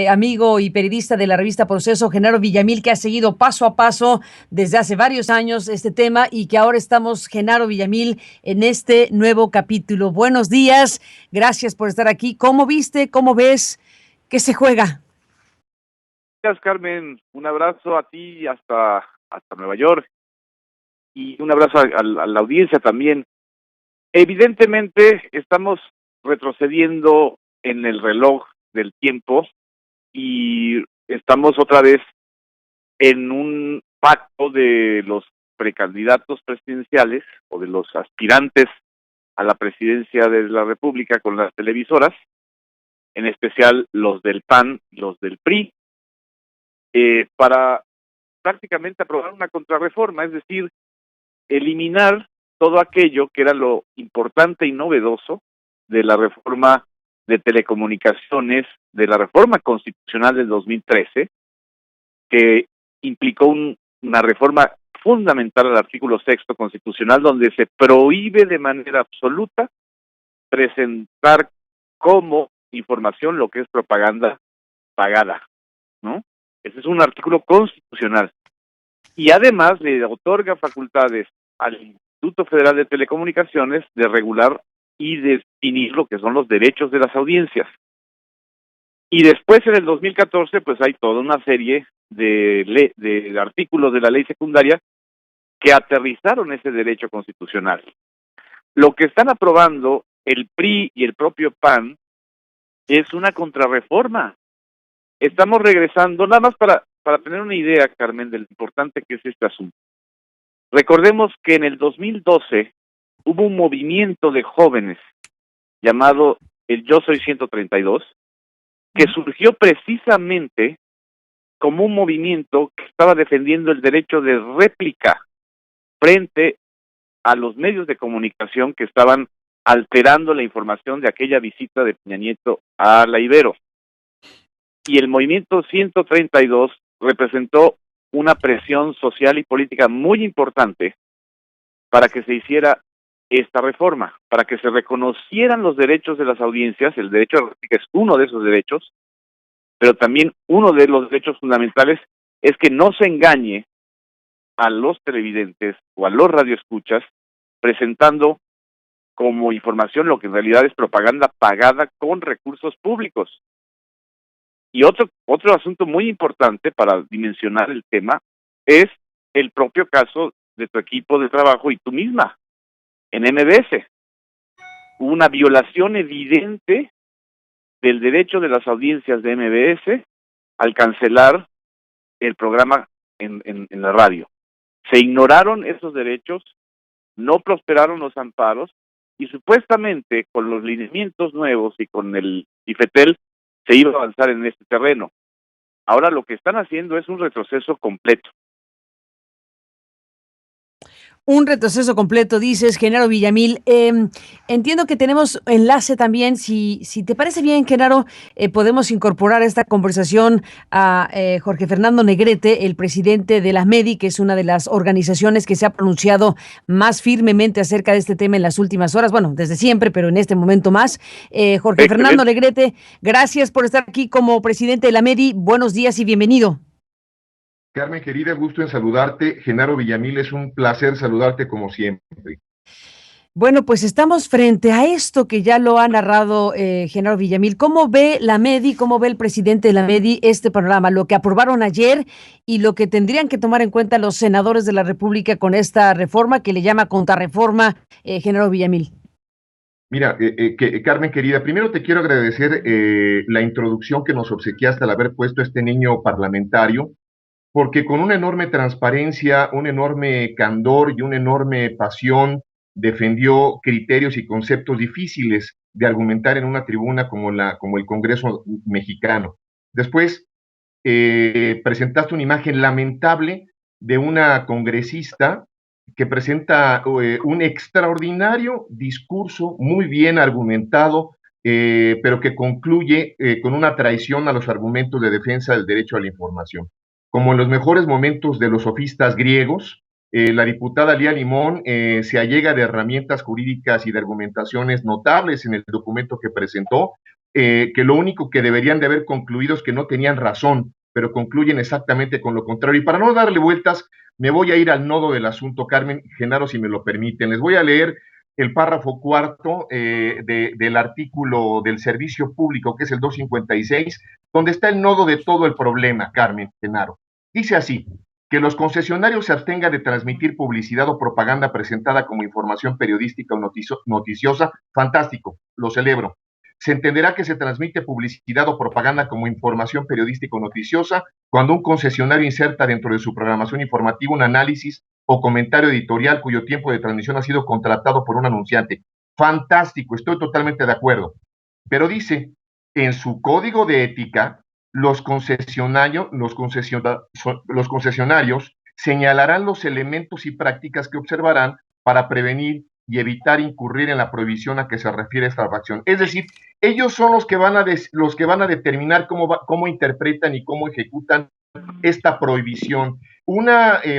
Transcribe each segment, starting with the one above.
amigo y periodista de la revista Proceso, Genaro Villamil, que ha seguido paso a paso desde hace varios años este tema y que ahora estamos, Genaro Villamil, en este nuevo capítulo. Buenos días, gracias por estar aquí. ¿Cómo viste, cómo ves que se juega? Gracias, Carmen. Un abrazo a ti hasta Nueva York y un abrazo a la audiencia también. Evidentemente estamos retrocediendo en el reloj del tiempo y estamos otra vez en un pacto de los precandidatos presidenciales o de los aspirantes a la presidencia de la República con las televisoras, en especial los del PAN y los del PRI, para prácticamente aprobar una contrarreforma, es decir, eliminar todo aquello que era lo importante y novedoso de la reforma de telecomunicaciones, de la reforma constitucional del 2013, que implicó una reforma fundamental al artículo sexto constitucional, donde se prohíbe de manera absoluta presentar como información lo que es propaganda pagada, ¿no? Ese es un artículo constitucional. Y además le otorga facultades al Instituto Federal de Telecomunicaciones de regular y definir lo que son los derechos de las audiencias. Y después en el 2014 pues hay toda una serie de artículos de la ley secundaria que aterrizaron ese derecho constitucional. Lo que están aprobando el PRI y el propio PAN es una contrarreforma. Estamos regresando, nada más para tener una idea, Carmen, de lo importante que es este asunto. Recordemos que en el 2012 hubo un movimiento de jóvenes llamado el Yo Soy 132, que surgió precisamente como un movimiento que estaba defendiendo el derecho de réplica frente a los medios de comunicación que estaban alterando la información de aquella visita de Peña Nieto a la Ibero. Y el movimiento 132 representó una presión social y política muy importante para que se hiciera esta reforma, para que se reconocieran los derechos de las audiencias. El derecho a la réplica es uno de esos derechos, pero también uno de los derechos fundamentales es que no se engañe a los televidentes o a los radioescuchas presentando como información lo que en realidad es propaganda pagada con recursos públicos. Y otro asunto muy importante para dimensionar el tema es el propio caso de tu equipo de trabajo y tú misma en MBS. Hubo una violación evidente del derecho de las audiencias de MBS al cancelar el programa en la radio. Se ignoraron esos derechos, no prosperaron los amparos y supuestamente con los lineamientos nuevos y con el IFETEL se iba a avanzar en este terreno. Ahora lo que están haciendo es un retroceso completo. Un retroceso completo, dices, Genaro Villamil. Entiendo que tenemos enlace también. Si te parece bien, Genaro, podemos incorporar a esta conversación a Jorge Fernando Negrete, el presidente de la MEDI, que es una de las organizaciones que se ha pronunciado más firmemente acerca de este tema en las últimas horas. Bueno, desde siempre, pero en este momento más. Jorge Fernando Excelente. Negrete, gracias por estar aquí como presidente de la MEDI. Buenos días y bienvenido. Carmen, querida, gusto en saludarte. Genaro Villamil, es un placer saludarte como siempre. Bueno, pues estamos frente a esto que ya lo ha narrado Genaro Villamil. ¿Cómo ve la MEDI, cómo ve el presidente de la MEDI este panorama, lo que aprobaron ayer y lo que tendrían que tomar en cuenta los senadores de la República con esta reforma que le llama contrarreforma, Genaro Villamil? Mira, Carmen, querida, primero te quiero agradecer la introducción que nos obsequiaste al haber puesto a este niño parlamentario, porque con una enorme transparencia, un enorme candor y una enorme pasión defendió criterios y conceptos difíciles de argumentar en una tribuna como el Congreso mexicano. Después, presentaste una imagen lamentable de una congresista que presenta un extraordinario discurso muy bien argumentado, pero que concluye con una traición a los argumentos de defensa del derecho a la información. Como en los mejores momentos de los sofistas griegos, la diputada Lía Limón se allega de herramientas jurídicas y de argumentaciones notables en el documento que presentó, que lo único que deberían de haber concluido es que no tenían razón, pero concluyen exactamente con lo contrario. Y para no darle vueltas, me voy a ir al nodo del asunto, Carmen, Genaro, si me lo permiten. Les voy a leer el párrafo cuarto del artículo del servicio público, que es el 256, donde está el nodo de todo el problema, Carmen, Genaro. Dice así: que los concesionarios se abstengan de transmitir publicidad o propaganda presentada como información periodística o noticiosa, fantástico, lo celebro. Se entenderá que se transmite publicidad o propaganda como información periodística o noticiosa cuando un concesionario inserta dentro de su programación informativa un análisis o comentario editorial cuyo tiempo de transmisión ha sido contratado por un anunciante. Fantástico, estoy totalmente de acuerdo. Pero dice, en su código de ética, los concesionarios señalarán los elementos y prácticas que observarán para prevenir y evitar incurrir en la prohibición a que se refiere esta acción. Es decir, ellos son los que van a determinar cómo interpretan y cómo ejecutan esta prohibición. Un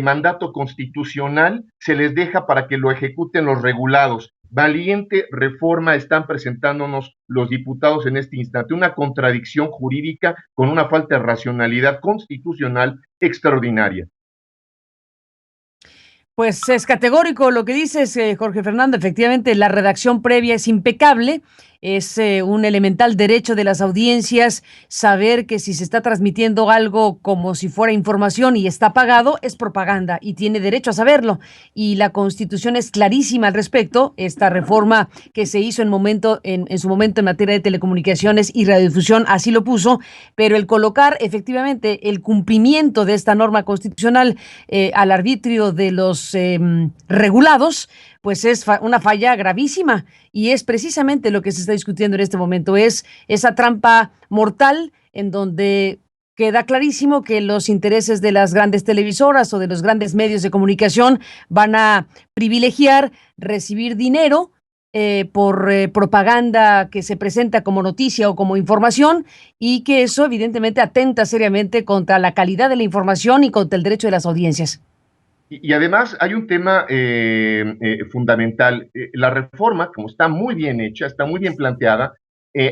mandato constitucional se les deja para que lo ejecuten los regulados. Valiente reforma están presentándonos los diputados en este instante, una contradicción jurídica con una falta de racionalidad constitucional extraordinaria. Pues es categórico lo que dices, Jorge Fernando. Efectivamente, la redacción previa es impecable. Es un elemental derecho de las audiencias saber que si se está transmitiendo algo como si fuera información y está pagado, es propaganda y tiene derecho a saberlo. Y la Constitución es clarísima al respecto. Esta reforma que se hizo en su momento en materia de telecomunicaciones y radiodifusión así lo puso, pero el colocar efectivamente el cumplimiento de esta norma constitucional al arbitrio de los regulados, pues es una falla gravísima y es precisamente lo que se está discutiendo en este momento, es esa trampa mortal en donde queda clarísimo que los intereses de las grandes televisoras o de los grandes medios de comunicación van a privilegiar recibir dinero por propaganda que se presenta como noticia o como información, y que eso evidentemente atenta seriamente contra la calidad de la información y contra el derecho de las audiencias. Y además hay un tema fundamental. La reforma, como está muy bien hecha, está muy bien planteada,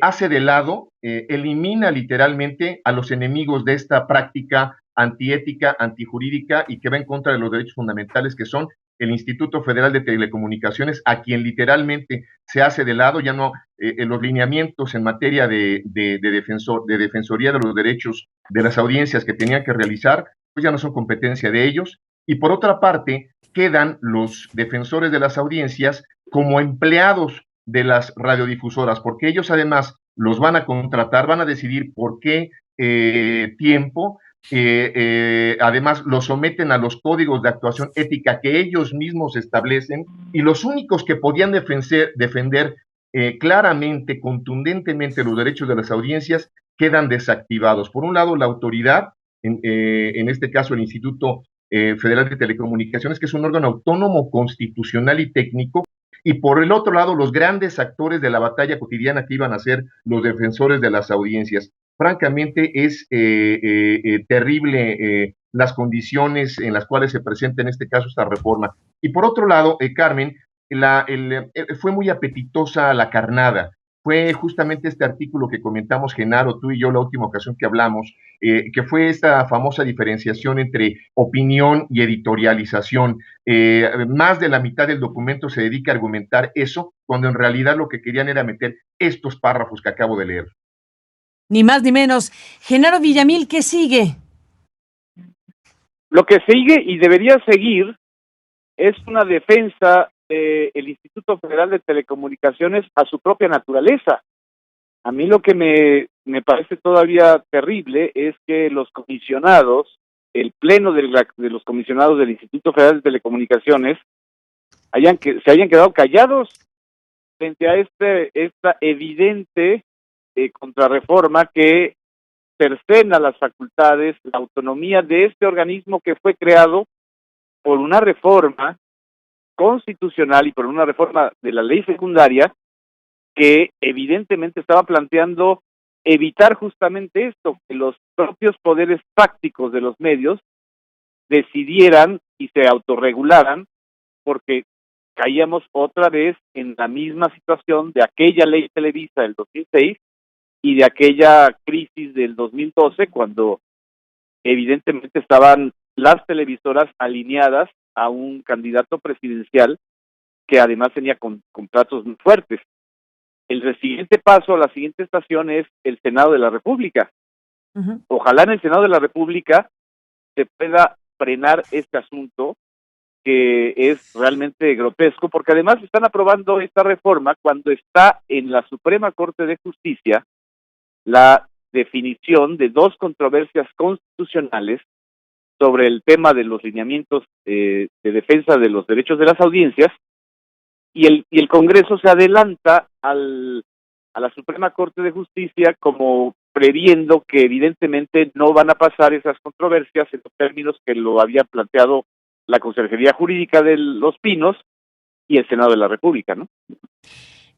hace de lado, elimina literalmente a los enemigos de esta práctica antiética, antijurídica y que va en contra de los derechos fundamentales, que son el Instituto Federal de Telecomunicaciones, a quien literalmente se hace de lado. Ya no, los lineamientos en materia de defensoría de los derechos de las audiencias que tenían que realizar, pues ya no son competencia de ellos. Y por otra parte, quedan los defensores de las audiencias como empleados de las radiodifusoras, porque ellos además los van a contratar, van a decidir por qué tiempo, además los someten a los códigos de actuación ética que ellos mismos establecen, y los únicos que podían defender claramente, contundentemente los derechos de las audiencias quedan desactivados. Por un lado, la autoridad, en este caso el Instituto Federal de Telecomunicaciones, que es un órgano autónomo, constitucional y técnico, y por el otro lado, los grandes actores de la batalla cotidiana que iban a ser los defensores de las audiencias. Francamente, es terrible las condiciones en las cuales se presenta en este caso esta reforma. Y por otro lado, Carmen, fue muy apetitosa la carnada. Fue justamente este artículo que comentamos, Genaro, tú y yo, la última ocasión que hablamos, que fue esta famosa diferenciación entre opinión y editorialización. Más de la mitad del documento se dedica a argumentar eso, cuando en realidad lo que querían era meter estos párrafos que acabo de leer. Ni más ni menos. Genaro Villamil, ¿qué sigue? Lo que sigue y debería seguir es una defensa del Instituto Federal de Telecomunicaciones a su propia naturaleza. A mí lo que me parece todavía terrible es que los comisionados, el pleno de los comisionados del Instituto Federal de Telecomunicaciones, se hayan quedado callados frente a esta evidente contrarreforma que cercena las facultades, la autonomía de este organismo que fue creado por una reforma constitucional y por una reforma de la ley secundaria que evidentemente estaba planteando evitar justamente esto, que los propios poderes fácticos de los medios decidieran y se autorregularan, porque caíamos otra vez en la misma situación de aquella ley Televisa del 2006, y de aquella crisis del 2012, cuando evidentemente estaban las televisoras alineadas a un candidato presidencial que además tenía contratos muy fuertes. El siguiente paso, la siguiente estación es el Senado de la República. Ujú. Ojalá en el Senado de la República se pueda frenar este asunto, que es realmente grotesco, porque además están aprobando esta reforma cuando está en la Suprema Corte de Justicia la definición de dos controversias constitucionales sobre el tema de los lineamientos de defensa de los derechos de las audiencias, y el Congreso se adelanta a la Suprema Corte de Justicia como previendo que evidentemente no van a pasar esas controversias en los términos que lo había planteado la Consejería Jurídica de Los Pinos y el Senado de la República, ¿no?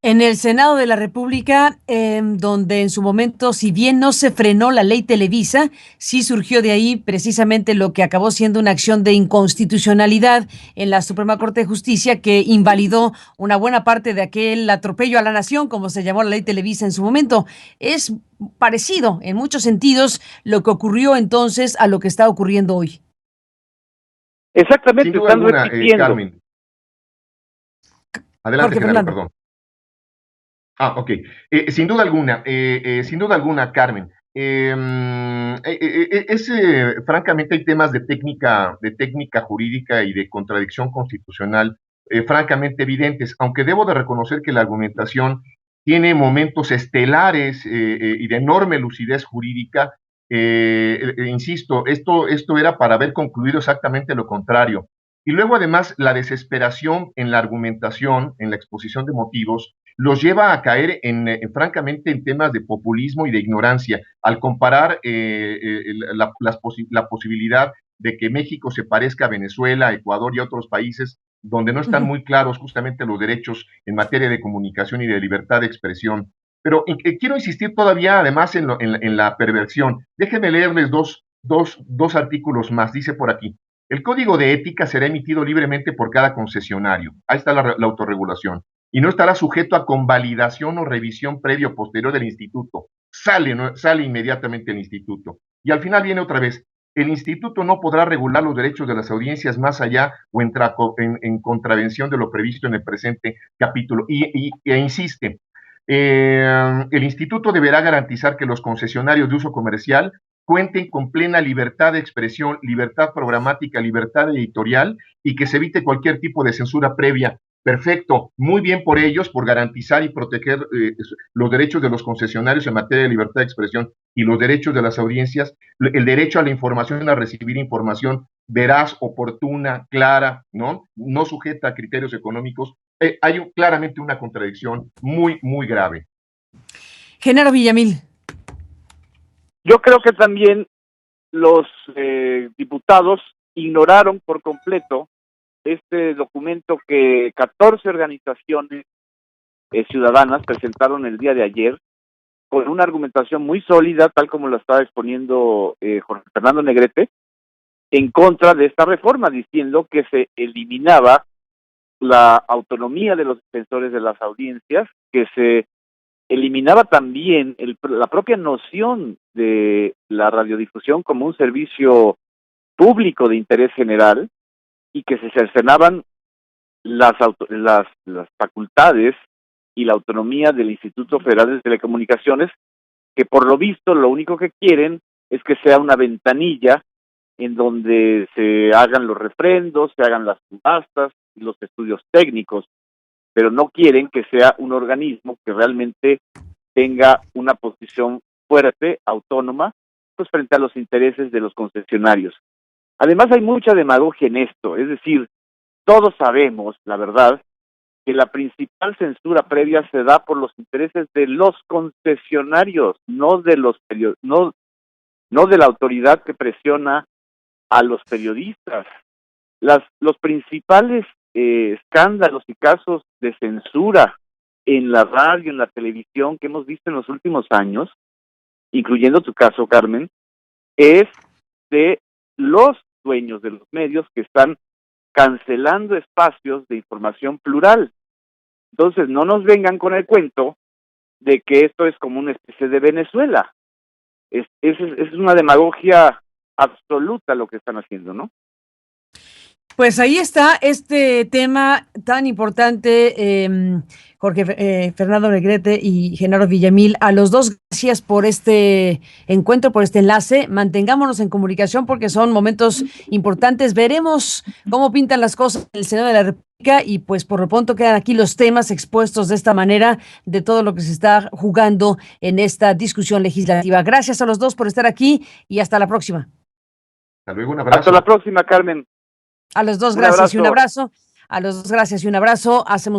En el Senado de la República, donde en su momento, si bien no se frenó la ley Televisa, sí surgió de ahí precisamente lo que acabó siendo una acción de inconstitucionalidad en la Suprema Corte de Justicia, que invalidó una buena parte de aquel atropello a la nación, como se llamó la ley Televisa en su momento. Es parecido en muchos sentidos lo que ocurrió entonces a lo que está ocurriendo hoy. Sin Exactamente, duda están alguna, repitiendo. Carmen. Adelante, Jorge Genaro, Fernando. perdón. Ok. Sin duda alguna, Carmen. Francamente, hay temas de técnica jurídica y de contradicción constitucional, francamente evidentes, aunque debo de reconocer que la argumentación tiene momentos estelares y de enorme lucidez jurídica. Insisto, esto era para haber concluido exactamente lo contrario. Y luego, además, la desesperación en la argumentación, en la exposición de motivos, los lleva a caer francamente en temas de populismo y de ignorancia, al comparar la posibilidad de que México se parezca a Venezuela, Ecuador y otros países donde no están muy claros justamente los derechos en materia de comunicación y de libertad de expresión. Pero quiero insistir todavía, además, en la perversión. Déjenme leerles dos artículos más. Dice por aquí: el código de ética será emitido libremente por cada concesionario. Ahí está la autorregulación. Y no estará sujeto a convalidación o revisión previo o posterior del instituto. Sale inmediatamente el instituto. Y al final viene otra vez: el instituto no podrá regular los derechos de las audiencias más allá o en contravención de lo previsto en el presente capítulo. E insiste, el instituto deberá garantizar que los concesionarios de uso comercial cuenten con plena libertad de expresión, libertad programática, libertad editorial, y que se evite cualquier tipo de censura previa. Perfecto, muy bien por ellos, por garantizar y proteger los derechos de los concesionarios en materia de libertad de expresión y los derechos de las audiencias, el derecho a la información, a recibir información veraz, oportuna, clara, no sujeta a criterios económicos. Hay claramente una contradicción muy, muy grave. Genaro Villamil. Yo creo que también los diputados ignoraron por completo este documento que 14 organizaciones ciudadanas presentaron el día de ayer, con una argumentación muy sólida, tal como la estaba exponiendo Jorge Fernando Negrete, en contra de esta reforma, diciendo que se eliminaba la autonomía de los defensores de las audiencias, que se eliminaba también la propia noción de la radiodifusión como un servicio público de interés general, y que se cercenaban las facultades y la autonomía del Instituto Federal de Telecomunicaciones, que por lo visto lo único que quieren es que sea una ventanilla en donde se hagan los refrendos, se hagan las subastas y los estudios técnicos, pero no quieren que sea un organismo que realmente tenga una posición fuerte, autónoma, pues frente a los intereses de los concesionarios. Además, hay mucha demagogia en esto, es decir, todos sabemos, la verdad, que la principal censura previa se da por los intereses de los concesionarios, no de no de la autoridad que presiona a los periodistas. Los principales escándalos y casos de censura en la radio, en la televisión, que hemos visto en los últimos años, incluyendo tu caso, Carmen, es de los dueños de los medios que están cancelando espacios de información plural. Entonces, no nos vengan con el cuento de que esto es como una especie de Venezuela. Es una demagogia absoluta lo que están haciendo, ¿no? Pues ahí está este tema tan importante, Jorge Fernando Negrete y Genaro Villamil. A los dos, gracias por este encuentro, por este enlace. Mantengámonos en comunicación porque son momentos importantes. Veremos cómo pintan las cosas en el Senado de la República y pues por lo pronto quedan aquí los temas expuestos de esta manera de todo lo que se está jugando en esta discusión legislativa. Gracias a los dos por estar aquí y hasta la próxima. Hasta luego, un abrazo. Hasta la próxima, Carmen. A los dos, gracias y un abrazo. A los dos, gracias y un abrazo. Hacemos